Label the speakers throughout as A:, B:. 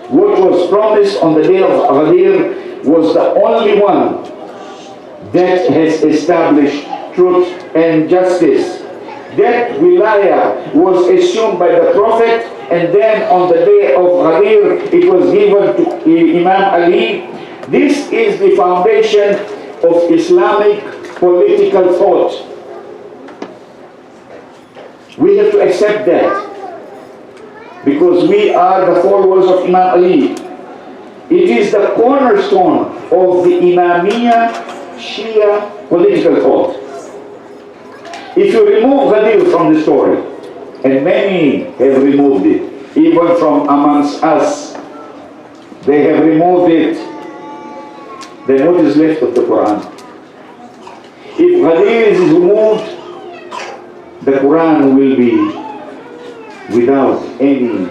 A: what was promised on the day of Ghadir was the only one that has established truth and justice. That wilayah was assumed by the Prophet, and then on the day of Ghadir it was given to Imam Ali. This is the foundation of Islamic political thought. We have to accept that, because we are the followers of Imam Ali. It is the cornerstone of the Imamiyya Shia political thought. If you remove Ghadir from the story, and many have removed it, even from amongst us, they have removed it, then what is left of the Quran? If Ghadir is removed, the Quran will be without any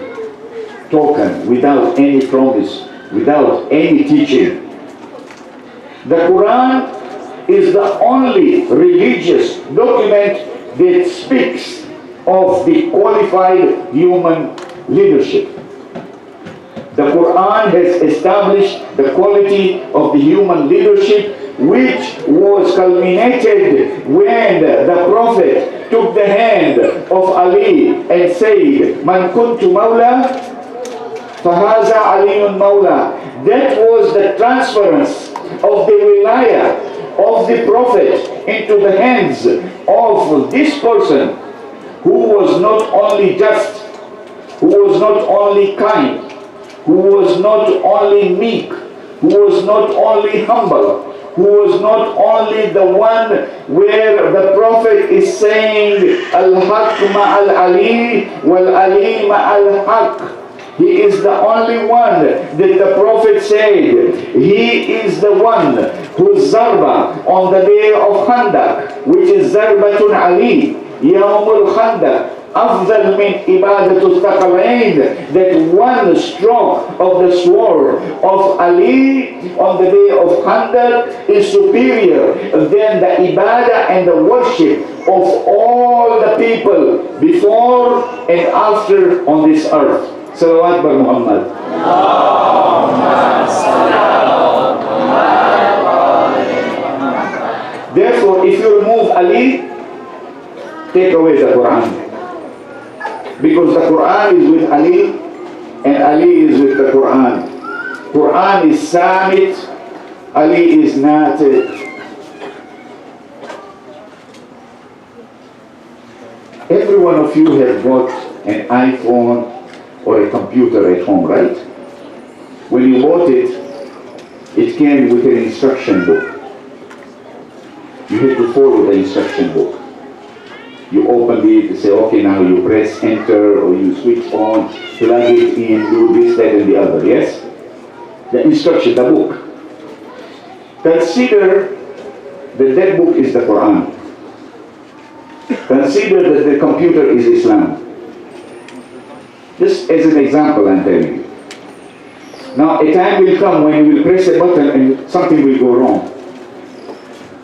A: token, without any promise, without any teaching. The Quran is the only religious document that speaks of the qualified human leadership. The Quran has established the quality of the human leadership, which was culminated when the Prophet took the hand of Ali and said, "Man kuntu mawla, fahaza aliyun mawla." That was the transference of the wilayah of the Prophet into the hands of this person, who was not only just, who was not only kind, who was not only meek, who was not only humble, who was not only the one where the Prophet is saying, "Al-Haq ma'al Ali, wal-Ali ma'al Haq." He is the only one that the Prophet said, he is the one whose zarba on the day of Khandaq, which is Zarbatun Ali, Yawmul Khandaq, Afdal min ibadatul thaqalain, that one stroke of the sword of Ali on the day of Khandaq is superior than the ibadah and the worship of all the people before and after on this earth. Salawat bar Muhammad. Therefore, if you remove Ali, take away the Quran. Because the Quran is with Ali, and Ali is with the Quran. Quran is Samit, Ali is Natik. Every one of you has got an iPhone or a computer at home, right? When you bought it, it came with an instruction book. You had to follow the instruction book. You open it, you say, okay, now you press enter, or you switch on, plug it in, do this, that, and the other, yes? The instruction, the book. Consider that that book is the Quran. Consider that the computer is Islam. Just as an example, I'm telling you. Now, a time will come when you will press a button and something will go wrong.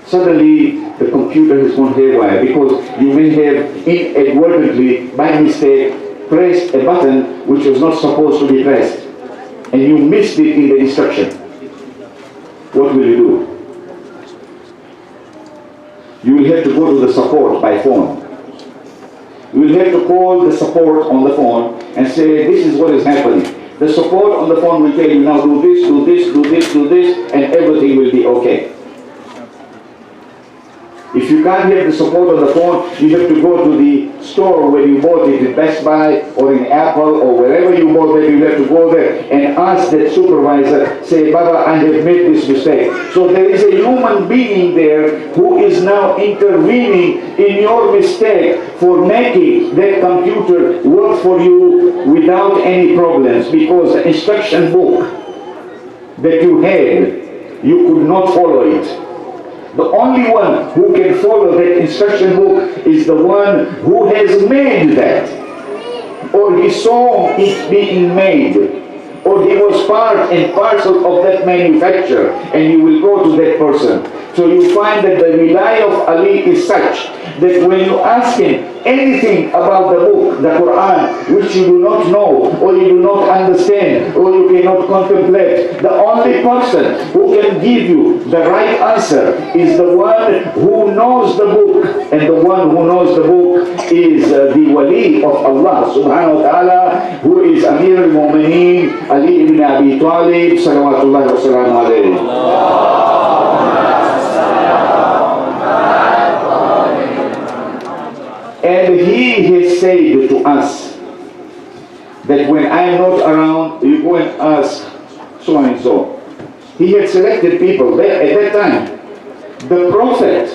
A: Suddenly, the computer is on haywire because you may have inadvertently, by mistake, pressed a button which was not supposed to be pressed, and you missed it in the instruction. What will you do? You will have to go to the support by phone. You will have to call the support on the phone and say, this is what is happening. The support on the phone will tell you, now do this, do this, do this, do this, and everything will be okay. If you can't get the support on the phone, you have to go to the store where you bought it, in Best Buy or in Apple or wherever you bought it. You have to go there and ask that supervisor, say, Baba, I have made this mistake. So there is a human being there who is now intervening in your mistake for making that computer work for you without any problems, because the instruction book that you had, you could not follow it. The only one who can follow that instruction book is the one who has made that, or he saw it being made, or he was part and parcel of that manufacture, and you will go to that person. So you find that the wilayah of Ali is such that when you ask him anything about the book, the Quran, which you do not know, or you do not understand, or you cannot contemplate. The only person who can give you the right answer is the one who knows the book, and the one who knows the book is the wali of Allah subhanahu wa ta'ala, who is Amir al-Mu'mineen Ali ibn Abi Talib salawatullahi wa salamu alayhi. And he has said to us that when I am not around, you go and ask so and so. He had selected people there at that time. The Prophet,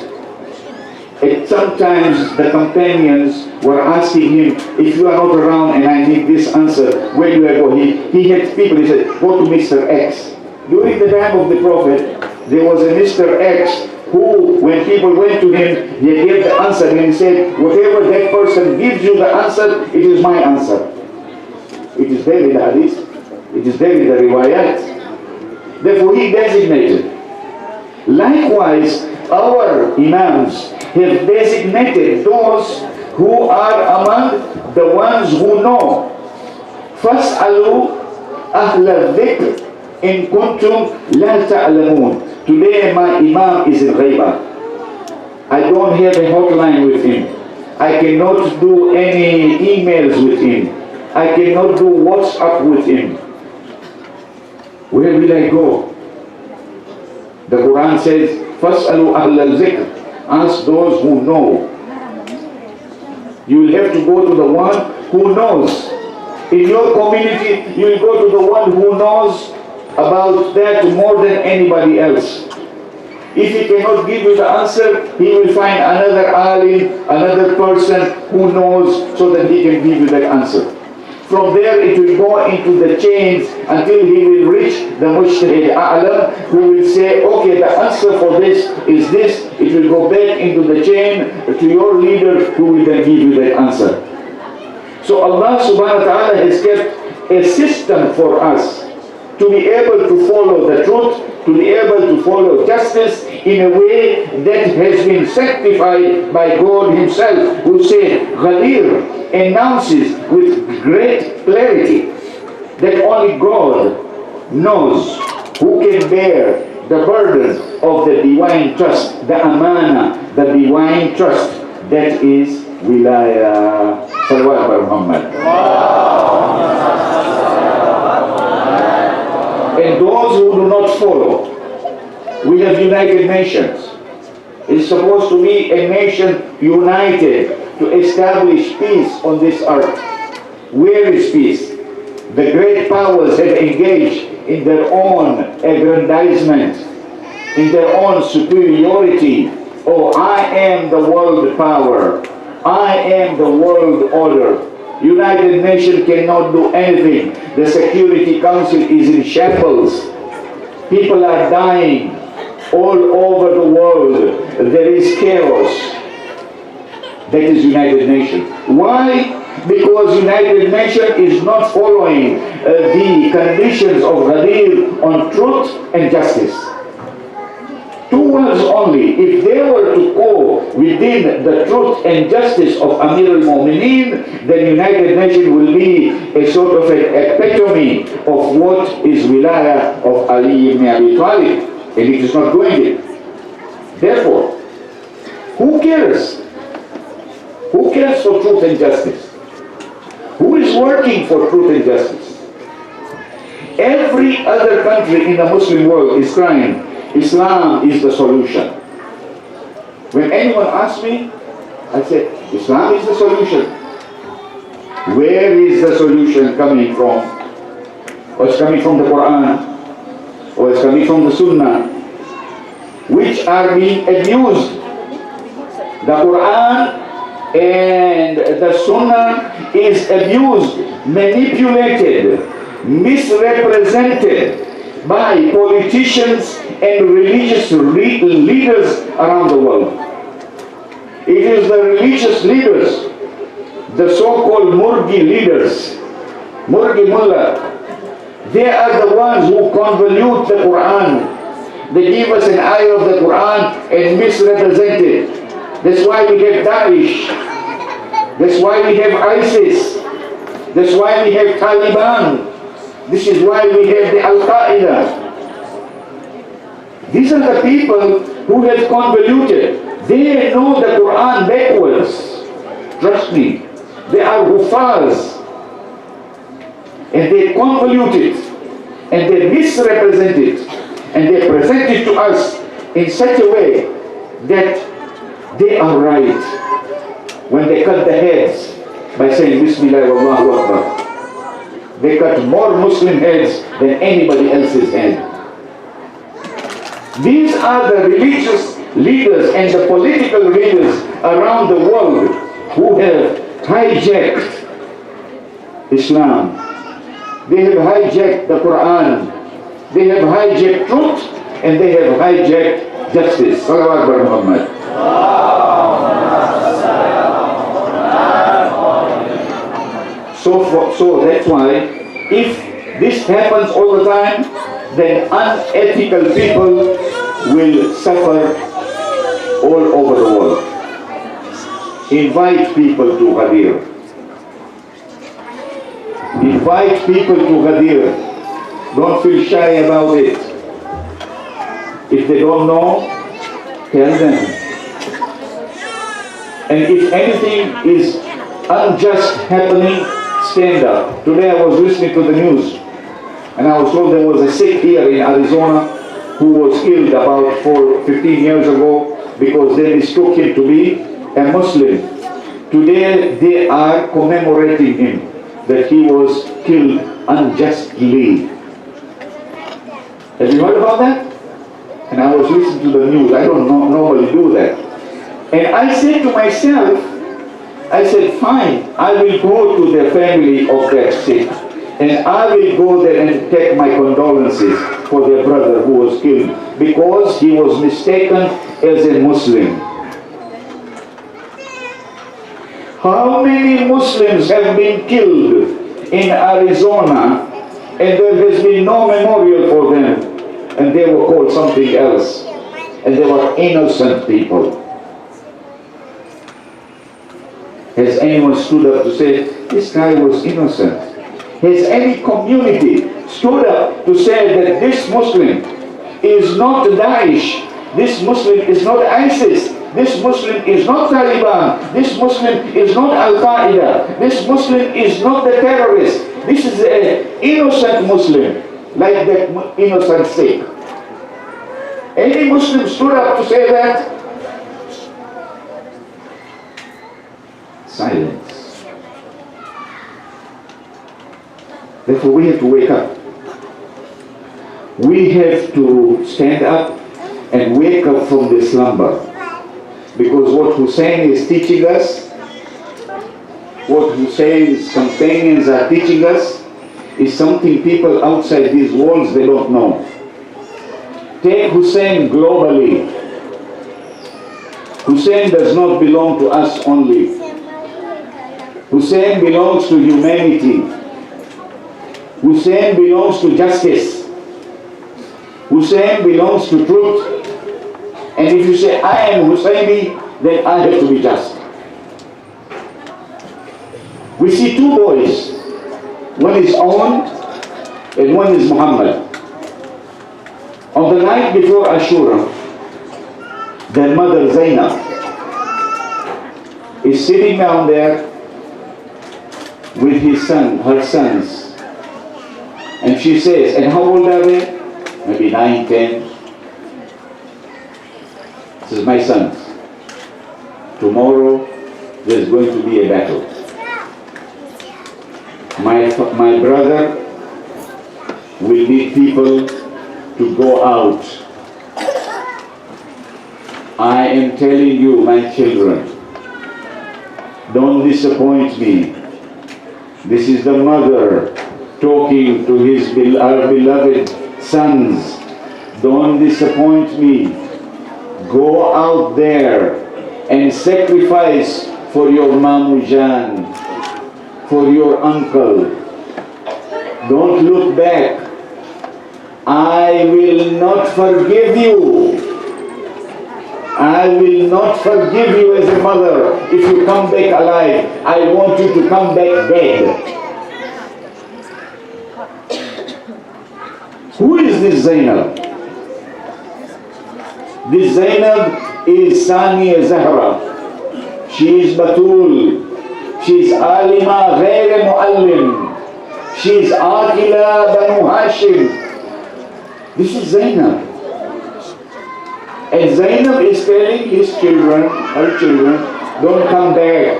A: and sometimes the companions were asking him, if you are not around and I need this answer, where do I go? He had people, he said, go to Mr. X. During the time of the Prophet, there was a Mr. X who, when people went to him, he gave the answer and he said, whatever that person gives you the answer, it is my answer. It is there in the hadith. It is there in the riwayat. Therefore he designated. Likewise, our Imams have designated those who are among the ones who know. فَاسْأَلُوا أَهْلَ الذِّكْرِ إِن كُنْتُمْ لَا تَعْلَمُونَ. Today my Imam is in Ghaibah. I don't have a hotline with him. I cannot do any emails with him. I cannot do WhatsApp with him. Where will I go? The Quran says, فَاسْأَلُوا أَهْلَ الذِّكْرِ. Ask those who know. You will have to go to the one who knows. In your community, you will go to the one who knows about that more than anybody else. If he cannot give you the answer, he will find another alim, another person who knows, so that he can give you that answer. From there it will go into the chains until he will reach the Mujtahid A'lam, who will say, okay, the answer for this is this. It will go back into the chain to your leader, who will then give you that answer. So Allah subhanahu wa ta'ala has kept a system for us to be able to follow the truth, to be able to follow justice in a way that has been sanctified by God Himself, who said, Ghadir announces with great clarity that only God knows who can bear the burden of the divine trust, the amana, the divine trust, that is wilayah. Salawat Muhammad. And those who do not follow, we have United Nations. It's supposed to be a nation united to establish peace on this earth. Where is peace? The great powers have engaged in their own aggrandizement, in their own superiority. Oh, I am the world power. I am the world order. United Nations cannot do anything. The Security Council is in shambles. People are dying all over the world. There is chaos. That is United Nations. Why? Because United Nations is not following the conditions of Ghadir on truth and justice. Two words only. If they were to go within the truth and justice of Amir al-Mu'mineen, then United Nations will be a sort of an epitome of what is wilayah of Ali ibn Abi Talib, and it is not doing it. Therefore, who cares? Who cares for truth and justice? Who is working for truth and justice? Every other country in the Muslim world is crying, Islam is the solution. When anyone asks me, I say, Islam is the solution. Where is the solution coming from? Or it's coming from the Quran, or it's coming from the Sunnah, which are being abused. The Quran and the Sunnah is abused, manipulated, misrepresented by politicians and religious leaders around the world. It is the religious leaders, the so-called Murgi leaders, Murgi Mullah, they are the ones who convolute the Quran. They give us an ayah of the Quran and misrepresent it. That's why we have Daesh. That's why we have ISIS. That's why we have Taliban. This is why we have the Al-Qaeda. These are the people who have convoluted. They know the Quran backwards. Trust me. They are huffaz. And they convolute it. And they misrepresent it. And they present it to us in such a way that they are right when they cut the heads by saying Bismillah Wallahu Akbar. They cut more Muslim heads than anybody else's head. These are the religious leaders and the political leaders around the world who have hijacked Islam. They have hijacked the Quran. They have hijacked truth and they have hijacked justice. Salawat bar Muhammad. So that's why if this happens all the time, then unethical people will suffer all over the world. Invite people to Ghadir. Invite people to Ghadir. Don't feel shy about it. If they don't know, tell them. And if anything is unjust happening, stand up. Today I was listening to the news and I was told there was a Sikh here in Arizona who was killed about 15 years ago because they mistook him to be a Muslim. Today they are commemorating him that he was killed unjustly. Have you heard about that? And I was listening to the news. I don't normally do that. And I said to myself, I said, fine, I will go to the family of that Sikh. And I will go there and take my condolences for their brother who was killed because he was mistaken as a Muslim. How many Muslims have been killed in Arizona and there has been no memorial for them and they were called something else and they were innocent people? Has anyone stood up to say, this guy was innocent? Has any community stood up to say that this Muslim is not Daesh, this Muslim is not ISIS, this Muslim is not Taliban, this Muslim is not Al-Qaeda, this Muslim is not the terrorist, this is an innocent Muslim, like that innocent Sikh? Any Muslim stood up to say that? Silence. Therefore we have to wake up. We have to stand up and wake up from the slumber. Because what Hussein is teaching us, what Hussein's companions are teaching us, is something people outside these walls, they don't know. Take Hussein globally. Hussein does not belong to us only. Hussein belongs to humanity. Hussein belongs to justice. Hussein belongs to truth. And if you say, I am Husseini, then I have to be just. We see two boys. One is Owen and one is Muhammad. On the night before Ashura, their mother Zainab is sitting down there with her sons. And she says, and how old are they? Maybe 9, 10. This is my sons. Tomorrow there's going to be a battle. My brother will need people to go out. I am telling you, my children, don't disappoint me. This is the mother talking to our beloved sons. Don't disappoint me. Go out there and sacrifice for your Mamujan, for your uncle. Don't look back. I will not forgive you. I will not forgive you as a mother if you come back alive. I want you to come back dead. Who is this Zainab? This Zainab is Saniya Zahra. She is Batul. She is Alima Ghair Muallim. She is Aqila Banu Hashim. This is Zainab. And Zainab is telling his children, her children, don't come back.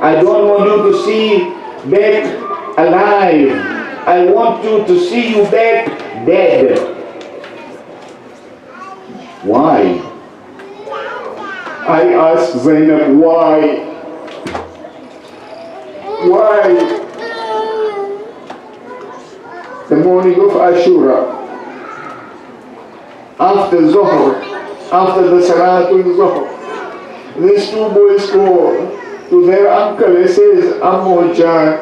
A: I don't want you to see back alive. I want you to see you back dead. Why? I asked Zainab, why? Why? The morning of Ashura, after Zohar, after the Salatul Zohar, these two boys go to their uncle and says, Ammo Jan,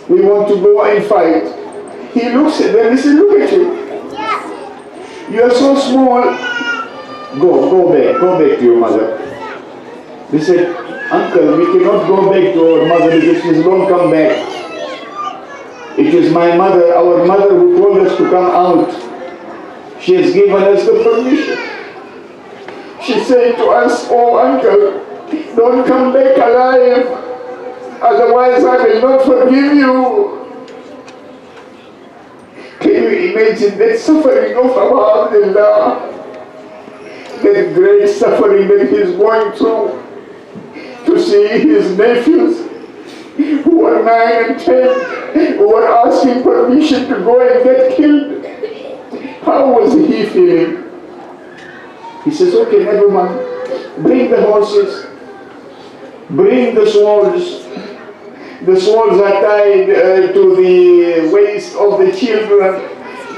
A: we want to go and fight. He looks at them and says, look at you. You are so small. Go back to your mother. They said, Uncle, we cannot go back to our mother because she won't come back. It is my mother, our mother, who told us to come out. She has given us the permission. She said to us, oh uncle, don't come back alive, otherwise I will not forgive you. Can you imagine that suffering of Abu Abdullah? That great suffering that he is going through, to see his nephews who are 9 and 10 who are asking permission to go and get killed. How was he feeling? He says, okay, never mind. Bring the horses. Bring the swords. The swords are tied to the waist of the children.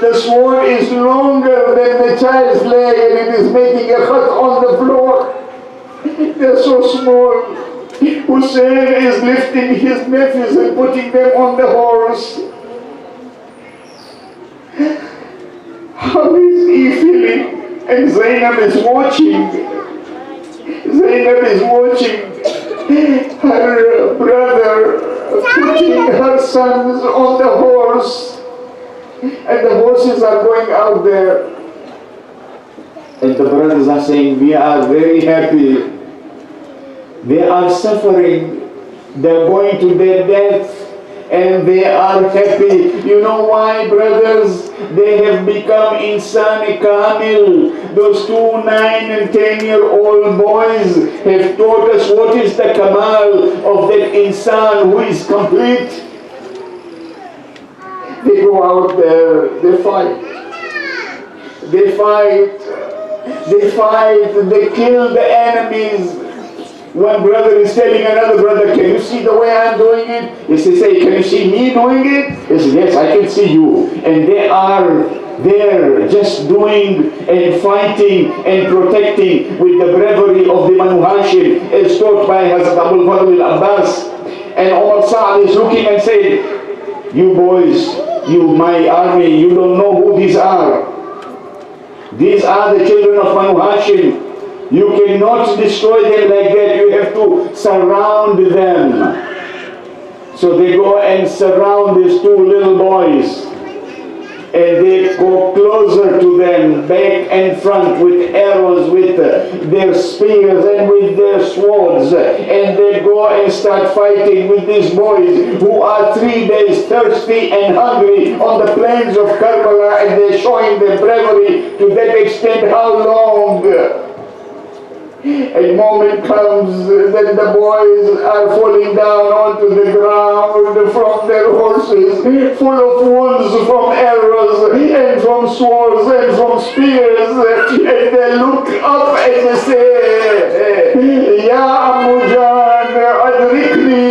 A: The sword is longer than the child's leg and it is making a cut on the floor. They're so small. Hussein is lifting his nephews and putting them on the horse. How is he feeling? And Zainab is watching. Zainab is watching her brother putting her sons on the horse. And the horses are going out there. And the brothers are saying, we are very happy. They are suffering. They're going to their death. And they are happy. You know why, brothers? They have become insan kamil. Those 2 9 and 10-year-old boys have taught us what is the kamal of that insan who is complete. They go out there, they fight. They kill the enemies. One brother is telling another brother, can you see the way I'm doing it? He says, hey, can you see me doing it? He says, yes, I can see you. And they are there just doing and fighting and protecting with the bravery of the Banu Hashim as taught by Hazrat Abul Fadl al-Abbas. And Umar Sa'ad is looking and saying, you boys, you my army, you don't know who these are. These are the children of Banu Hashim. You cannot destroy them like that. You have to surround them. So they go and surround these 2 little boys. And they go closer to them, back and front, with arrows, with their spears and with their swords. And they go and start fighting with these boys who are 3 days thirsty and hungry on the plains of Kermalli, and they're showing their bravery to that extent. How long? A moment comes that the boys are falling down onto the ground from their horses, full of wounds from arrows and from swords and from spears, and they look up and they say, Ya Ammu Jan, adrikni.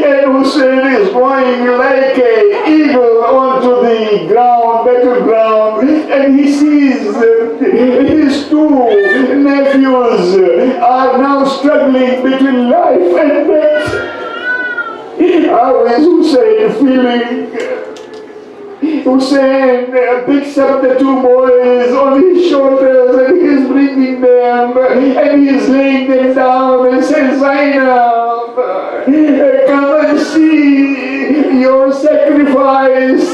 A: And Hussein is going like an eagle onto the ground, battleground, and he sees his 2 nephews are now struggling between life and death. How is Hussein feeling? Hussein picks up the 2 boys on his shoulders and he's bringing them and he's laying them down and says, Zainab, come and see your sacrifice.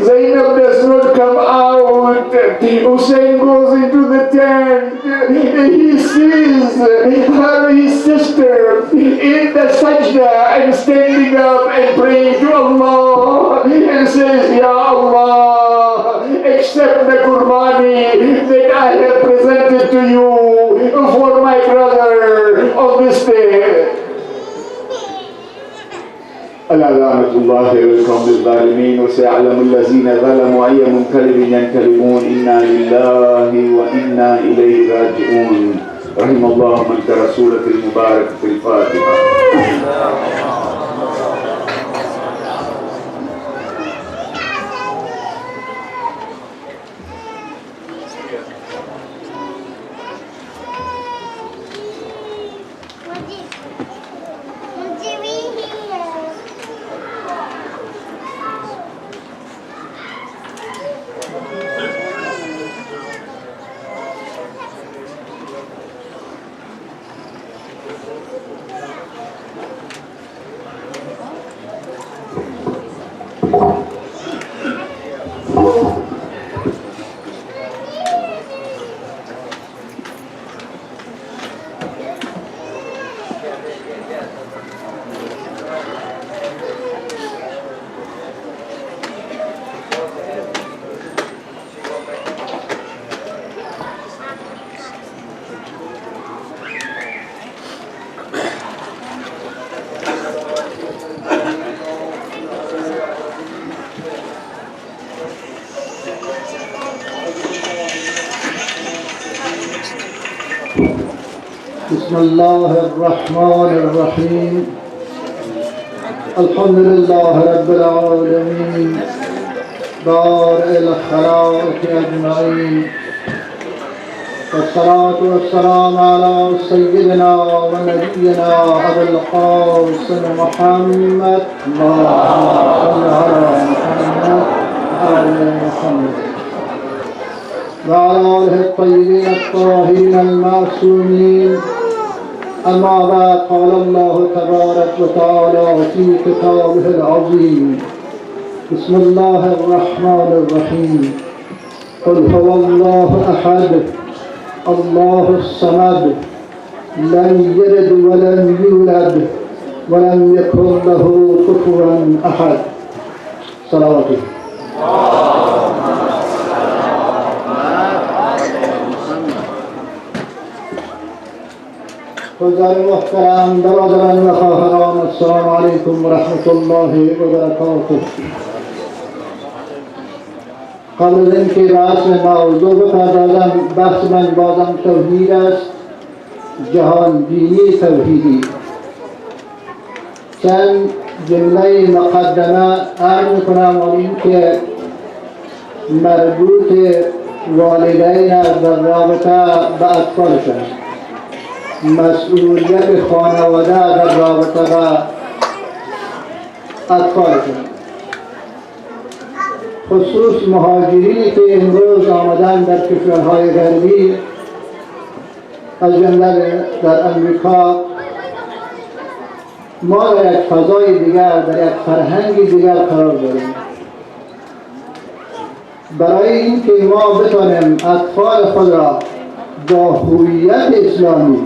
A: Zainab does not come out. Hussein goes into the tent. He sees her, his sister, in the sajda and standing up and praying to Allah and says, Ya Allah, accept the qurbani that I have presented to you for my brother on this day. ألا لعنة الله والقوم الظالمين وسيعلم الذين ظلموا أي منقلب ينقلبون إنا لله وإنا إليه راجعون. رحم الله من قرأ سورة المباركة في الفاتحة.
B: بسم الله الرحمن الرحيم الحمد لله رب العالمين بارئ الخلائق أجمعين والصلاة والسلام على سيدنا ونبينا أبي القاسم محمد اللهم صل على محمد وعلى محمد وعلى آله الطيبين الطاهرين المعصومين. أما بعد، قال الله تبارك وتعالى في كتابه العظيم: بسم الله الرحمن الرحيم. قل هو الله أحد الله الصمد لم يلد ولم يولد ولم يكن له كفوا أحد. صلواته. حضار محترم، برادران و خواهران، السلام علیکم و رحمت الله و برکاته. قبل از اینکه بحث موضوع بپردازم، بحث من بازم توحید است، جهان بینی توحیدی. چند جمله مقدمه عرض میکنم و این که مربوط والدین است در رابطه به اطفالشان. مسئولیت خانواده در رابطه با اطفالشون، خصوص مهاجرینی که امروز آمدن در کشورهای غربی، از جمله در امریکا. ما در یک فضای دیگر، در یک فرهنگ دیگر قرار داریم. برای اینکه ما بتوانیم اطفال خود را با هویت اسلامی،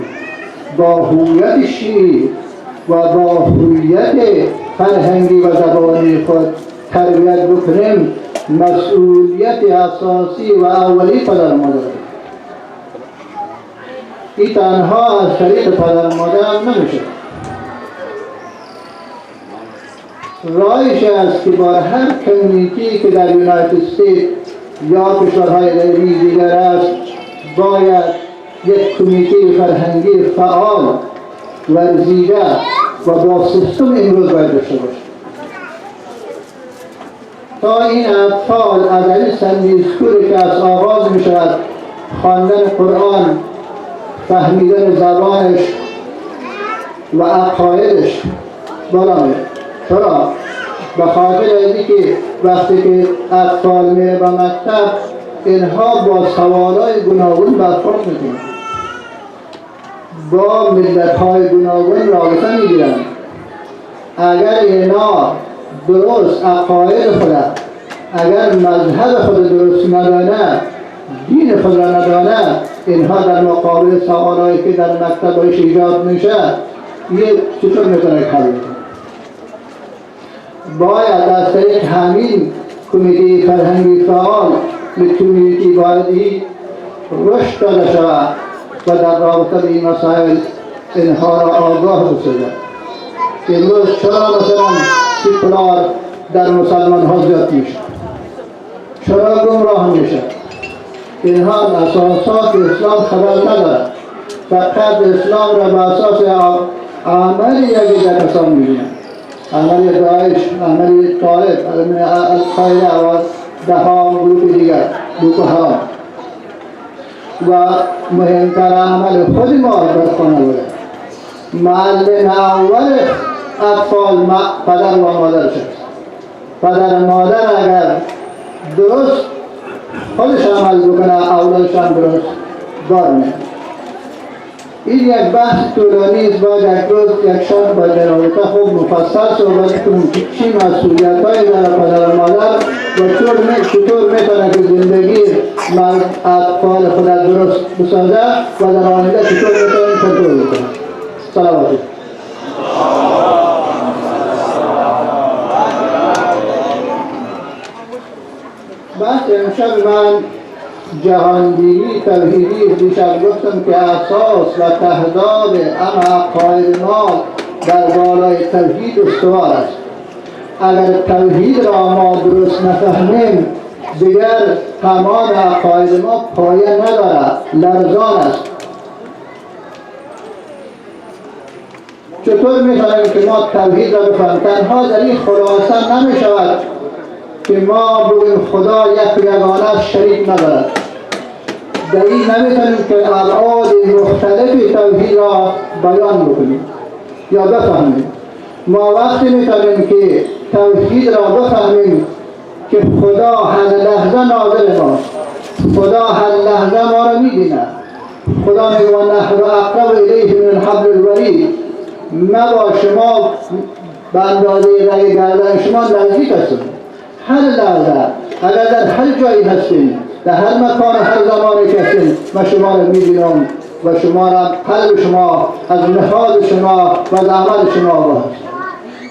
B: با هویت شیعی و با هویت فرهنگی و زبانی خود تربیت بکنیم، مسئولیت اساسی و اولی پدر مادر. این تنها از طریق پدر مادر نمیشه. راهش است که با هر کمیونیتی که در یونایتد استیت یا کشورهای غربی دیگر است، باید یک کمیته فرهنگی فعال، ورزیده و با سیستم امروز باید داشته باشه تا این اطفال از این سنی اسکولی که از آغاز می شود خواندن قرآن، فهمیدن زبانش و عقایدش بالا میره. چرا؟ به خاطر اینکه که وقتی که اطفال میره به مکتب، اینها با سوالای گوناگون برخورد میکنن، با ملت‌های گوناگون رابطه میگیرن. اگر اینا درست عقاید خود اگر مذهب خود درست ندانه، دین خود را ندانه، اینها در مقابل سوالایی که در مکتبش ایجاد میشه یه چطور میتونه حل کنه؟ باید از طریق همین کمیته فرهنگی فعال به کمیته بایدی رشد داده شود و در رابطه به این مسائل اینها را آگاه بسازد. امروز چرا مثلا سیکولار در مسلمان ها زیاد میشه؟ چرا گمراه میشه؟ اینها اساسات اسلام خبر ندارد، فقط اسلام را به اساس عمل یکی در کسان میبینند، عمل داعش، عمل طالب، القاعده و دهها گروه دیگر، بوکو حرام و مهمتر عمل خود ما در خانواده. معلم اول اطفال پدر و مادر شد. پدر و مادر اگر درست خودش عمل بکنه اولادش هم درست بار میاد. این یک بحث طولانی است، باید یک روز یک شب با جنابتا خوب مفصل صحبت کنیم که چی مسئولیت‌هایی داره پدر و مادر و چطور میتونه که زندگی اطفال خود درست بسازه و در آینده چطور میتونه کنترل کنه. صلوات. بحث امشب من جهانگیری توحیدی دیشب گفتم که اساس و تهداب اما عقاید ما در بالای توحید استوار است. اگر توحید را ما درست نفهمیم دیگر تمام عقاید ما پایه ندارد، لرزان است. چطور می‌توانیم که ما توحید را بفهمیم؟ تنها در این خلاصه نمی‌شود که ما بگوییم خدا یک یگانه شریک ندارد. در این نمی‌توانیم که ابعاد مختلف توحید را بیان بکنیم یا بفهمیم. ما وقتی می‌توانیم که توحید را بفهمیم که خدا هر لحظه ناظر ماست، خدا هر لحظه ما را می‌بیند. خدا میگه نحن اقرب الیه من حبل الورید، ما با شما به اندازه رگ گردن شما نزدیک هستیم. هر لحظه اگر در هر جایی هستیم، در هر مکان و هر زمانی که هستیم، من شما را می‌بینم و شما را قلب شما از نهاد شما و از عمل شما آگاه است.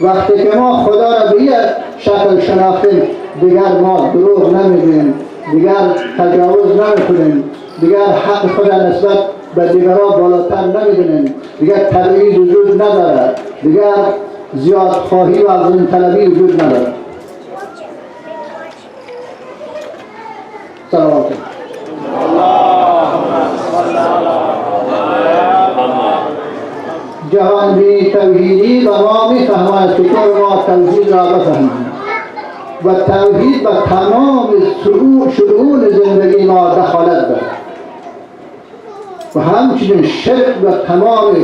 B: وقتی که ما خدا را به یک شکل شناختیم دیگر ما دروغ نمیگیم، دیگر تجاوز نمیکنیم، دیگر حق خود نسبت به دیگران بالاتر نمیدونیم، دیگر تبعیض وجود ندارد، دیگر زیادخواهی و افزون طلبی وجود ندارد. صلوات. جهانبینی توحیدی و ما میفهمد چطور ما توحید را بفهمیم و توحید به تمام شؤون زندگی ما دخالت دارد و همچنین شرک به تمام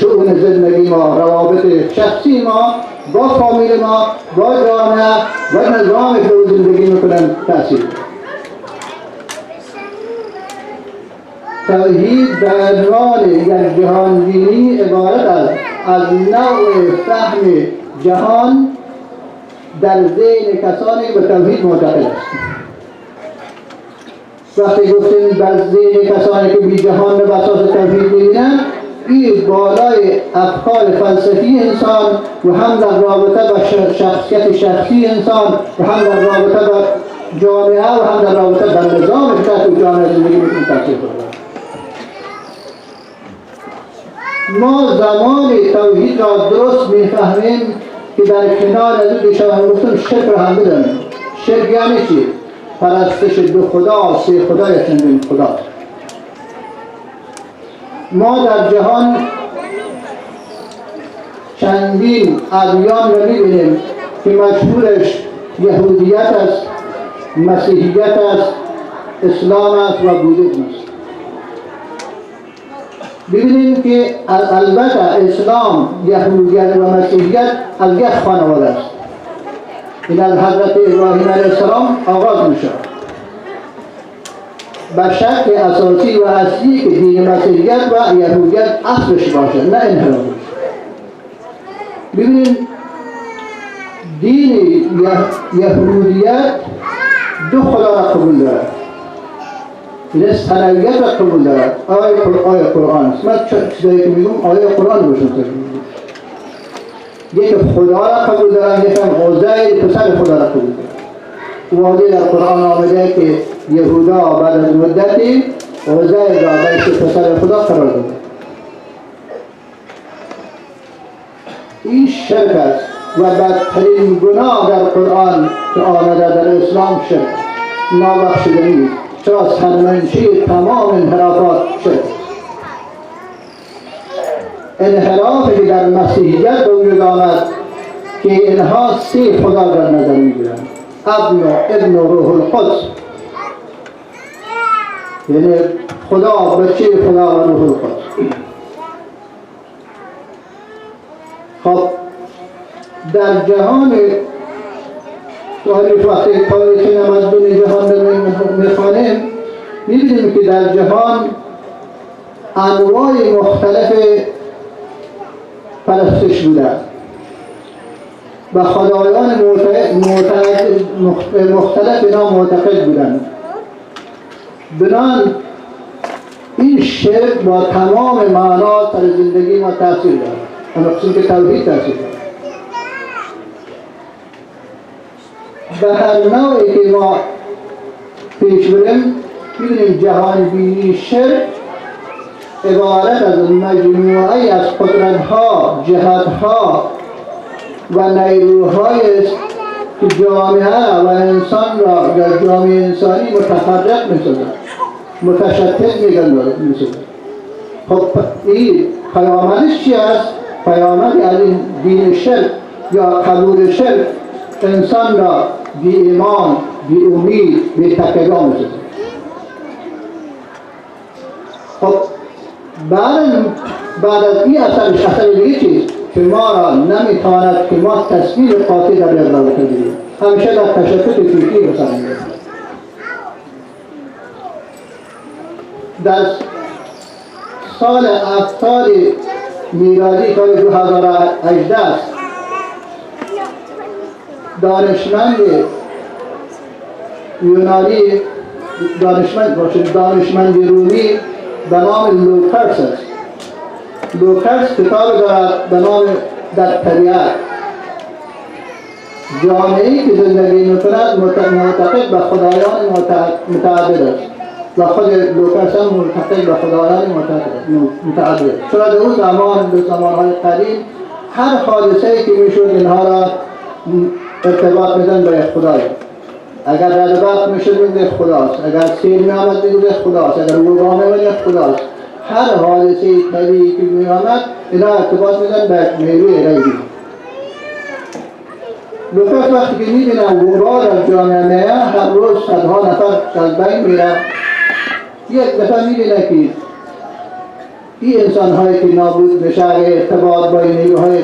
B: شؤون زندگی ما، روابط شخصی ما با فامیل ما، با جامعه و نظامی که زندگی میکنن تأثیر. توحید به عنوان یک جهانبینی عبارت است از نوع فهم جهان در ذهن کسانی که به توحید معتقد است. وقتی گفتیم در ذهن کسانی که بی جهان به اساس توحید می‌بینند، این بالای افکار فلسفی انسان و هم در رابطه با شخصیت شخصی انسان و هم در رابطه با جامعه و هم در رابطه با نظام که در جامعه زندگی می‌کنیم تاثیر گذارد. ما زمان توحید را درست می‌فهمیم که در کنار از او دیشب گفتم شرک را هم بدانیم. شرک یعنی چی؟ پرستش دو خدا، سه خدا یا چندین خدا. ما در جهان چندین ادیان را می‌بینیم که مشهورش یهودیت است، مسیحیت است، اسلام است و بودیسم است. ببینیم که البته اسلام، یهودیت و مسیحیت از یک خانواده است. این از حضرت ابراهیم علیه السلام آغاز میشه. به شکل اساسی و اصلی که دین مسیحیت و یهودیت اصلش باشه، نه انحرافش. ببینیم دین یهودیت دو خدا را قبول دارد، این ثنویت را قبول دارد. آیه قرآن است. من چیزایی که میگم آیه قرآن روشن میگم. یک خدا را قبول دارن، یک هم عزیر پسر خدا را قبول دارن. واضح در قرآن آمده که یهودا بعد از مدتی عزیر را بیت پسر خدا قرار داده. این شرک است و بدترین گناه در قرآن که آمده در اسلام شرک نابخشودنی است. چرا سرمنشی تمام انحرافات شرک. انحرافی که در مسیحیت به وجود آمد که اینها سه خدا در نظر میگیرند، ابن و روح القدس، یعنی خدا، بچه خدا و روح القدس. خب در جهان تاریخ وقتی تاریخ نمدون جهان رو میخوانیم میبینیم که در جهان انواع مختلف پرستش بودند و خدایان مختلف اینا معتقد بودند. بنان این شرک با تمام معنا در زندگی ما تاثیر دارد. اما قسم که توحید تاثیر دارد. به هر نوعی که ما پیش بریم می‌بینیم جهان بینی شرک عبارت از مجموعه از قدرت‌ها، جهت‌ها و نیروهای است که جامعه و انسان را در جامعه انسانی متفرق می‌سازد، متشتت می‌سازد. خب این پیامدش چی است؟ پیامد از این دین شرک یا قبول شرک انسان را بی ایمان، بی امید، بی تقوا می‌سازد. خب بعد از این اثر دیگه چیست؟ که ما را نمیتواند که ما تصمیم قاطع در یک رابطه بگیریم. همیشه در تشتت فکری بسازیم. در سال 70 میلادی سال 2018 دانشمند یونانی، دانشمند رومی به نام لوکرس است. لوکرس کتاب دارد به نام در طبیعت. جامعه‌ای که زندگی می‌کند معتقد به خدایان متعدد است و خود لوکرس هم معتقد به خدایان متعدد است. چرا در اون زمان، به زمان‌های قدیم، هر حادثه‌ای که می‌شد اینها را ارتباط می‌دن به خدای. اگر رعد برق می‌شد می‌گفت خداست، اگر سیل می‌آمد می‌گفت خداست، اگر وبا می‌آمد خداست. هر حادثه طبیعی که می‌آمد اینا ارتباط می‌دن به نیروی الهی. لوکرس وقتی که می‌بینن وبا در جامعه میاد، هر روز صدها نفر از بین میرن. یک دفعه می‌بینه که این انسان‌هایی که نابود میشه ارتباط با نیروهای